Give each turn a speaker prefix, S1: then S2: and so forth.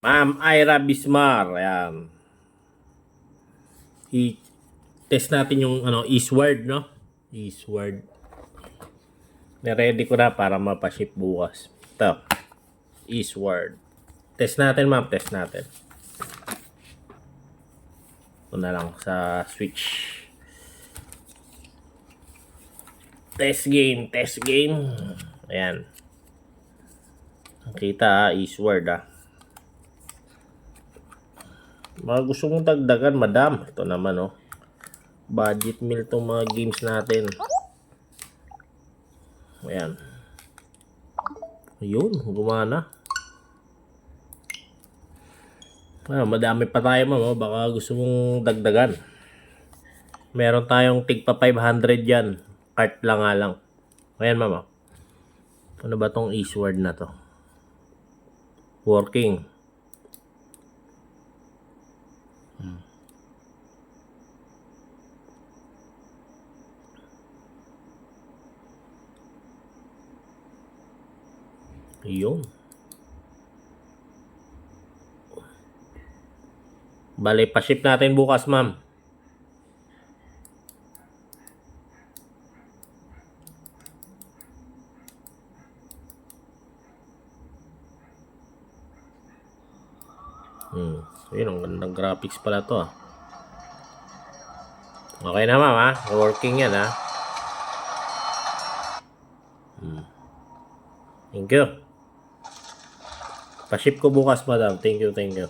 S1: Ma'am Ira Bismar. Ayan. I-test natin yung eastward, no? Eastward. Ready ko na para mapaship bukas. Ito. Eastward. Test natin, ma'am. Test natin. Ito na lang sa switch. Test game. Test game. Ayan. Nakita eastward Mga gusto mong dagdagan, madam. Ito naman, budget meal itong mga games natin. Ayan. Ayun, gumana. Madami pa tayo, ma'am. Baka gusto mong dagdagan. Meron tayong tigpa 500 yan. Cart lang nga lang. Ayan, ma'am. Ano ba tong eastward na to? Working. Ayun. Bale, pa-ship natin bukas, ma'am. Ayun, ang gandang graphics pala to Okay na, ma'am Working yan Thank you. Pa-ship ko bukas, madam. Thank you, thank you.